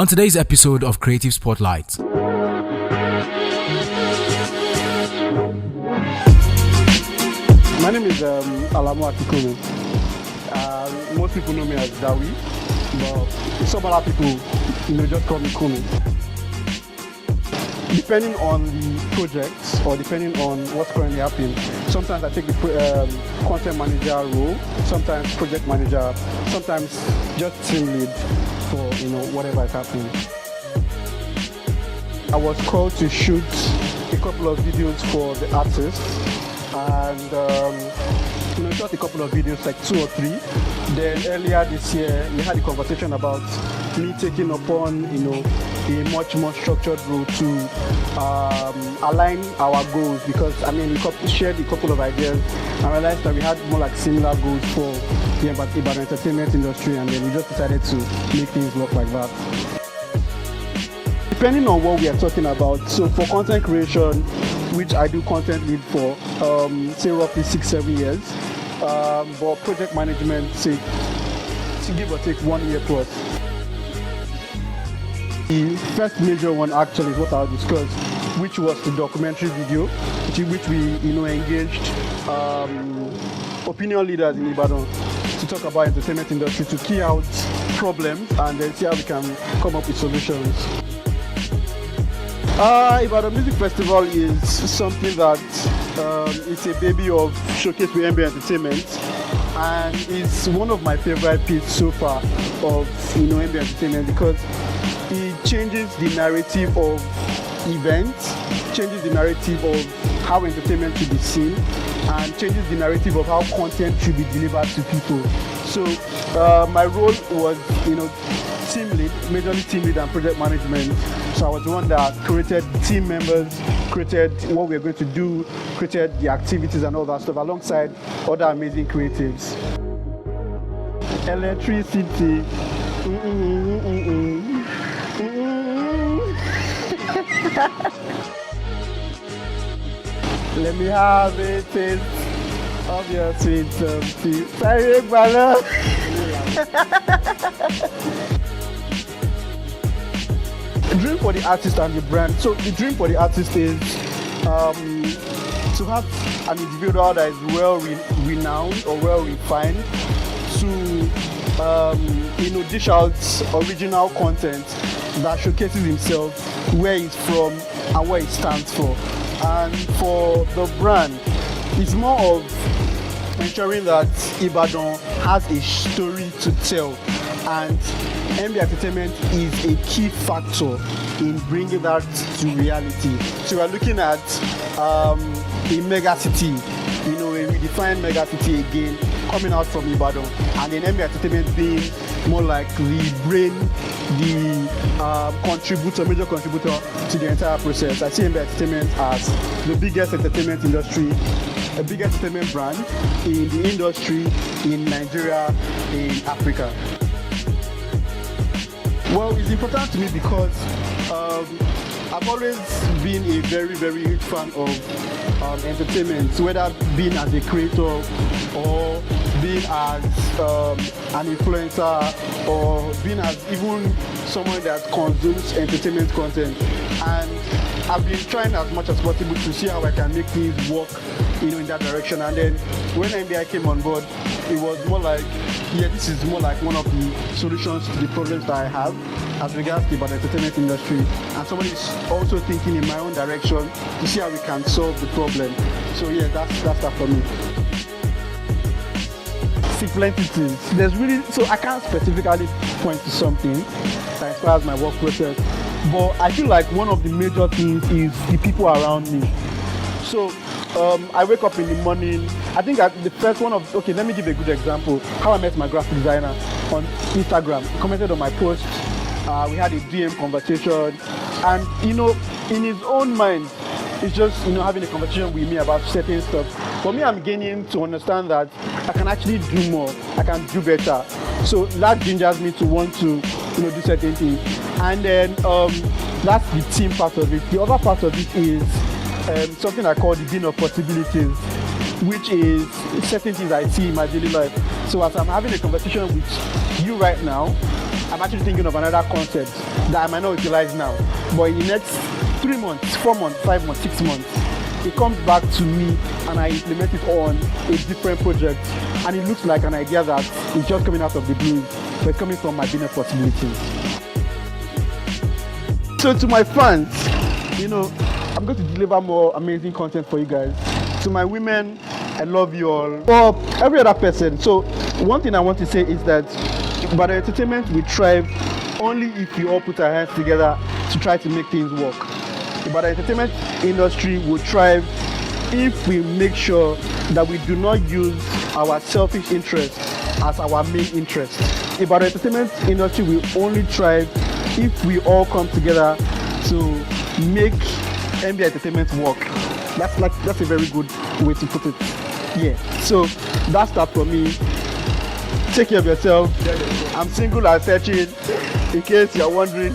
On today's episode of Creative Spotlight. My name is Kunmi. Most people know me as Dawi, but some other people, just call me Kunmi. Depending on the project or depending on what's currently happening, sometimes I take the content manager role, sometimes project manager, sometimes just team lead for whatever is happening. I was called to shoot a couple of videos for the artists, and shot a couple of videos, like 2 or 3. Then earlier this year, we had a conversation about me taking upon a much more structured role to align our goals, because we shared a couple of ideas and realized that we had more like similar goals for the Ibadan entertainment industry, and then we just decided to make things work like that. Depending on what we are talking about, so for content creation, which I do content lead for, say roughly 6-7 years, but project management, say, to give or take 1 year plus. The first major one actually is what I'll discuss, which was the documentary video, which we engaged opinion leaders in Ibadan to talk about entertainment industry, to key out problems and then see how we can come up with solutions. Ibadan Music Festival is something that it's a baby of Showcase with MB Entertainment, and it's one of my favorite pieces so far of MB Entertainment, because it changes the narrative of events, changes the narrative of how entertainment should be seen, and changes the narrative of how content should be delivered to people. So my role was team lead, majorly team lead and project management. So I was the one that created team members, created what we were going to do, created the activities and all that stuff alongside other amazing creatives. Electricity. Let me have a taste of your sweet tea. Sorry, brother. Dream for the artist and the brand. So the dream for the artist is to have an individual that is well renowned or well refined to dish out original content that showcases himself, where he's from and what he stands for. And for the brand, it's more of ensuring that Ibadan has a story to tell, and MB Entertainment is a key factor in bringing that to reality. So we're looking at a mega city, a redefined mega city again, coming out from Ibadan, and then MB Entertainment being more like the brain, the major contributor to the entire process. I see MB Entertainment as the biggest entertainment industry, the biggest entertainment brand in the industry, in Nigeria, in Africa. Well, it's important to me because I've always been a very, very huge fan of entertainment, whether being as a creator or being as an influencer, or being as even someone that consumes entertainment content. And I've been trying as much as possible to see how I can make things work in that direction. And then when MBI came on board, it was more like, this is more like one of the solutions to the problems that I have as regards to the entertainment industry. And somebody is also thinking in my own direction to see how we can solve the problem. So that's that for me. See plenty things. So I can't specifically point to something that inspires my work process, but I feel like one of the major things is the people around me. So I wake up in the morning. I think the first one of, let me give a good example. How I met my graphic designer on Instagram. He commented on my post. We had a DM conversation, and in his own mind, it's just having a conversation with me about certain stuff. For me, I'm gaining to understand that I can actually do more. I can do better. So that gingers me to want to do certain things. And then that's the team part of it. The other part of it is something I call the bin of possibilities, which is certain things I see in my daily life. So as I'm having a conversation with you right now, I'm actually thinking of another concept that I might not utilize now. But in the next 3 months, 4 months, 5 months, 6 months, it comes back to me and I implement it on a different project. And it looks like an idea that is just coming out of the blue, but it's coming from my business possibilities. So to my fans, I'm going to deliver more amazing content for you guys. To my women, I love you all. For every other person, so one thing I want to say is that Ibadan Entertainment will thrive only if we all put our hands together to try to make things work. Ibadan Entertainment industry will thrive if we make sure that we do not use our selfish interest as our main interest. Ibadan Entertainment industry will only thrive if we all come together to make NBA Entertainment work. That's a very good way to put it. Yeah. So that's that for me. Take care of yourself. I'm single and searching, in case you're wondering.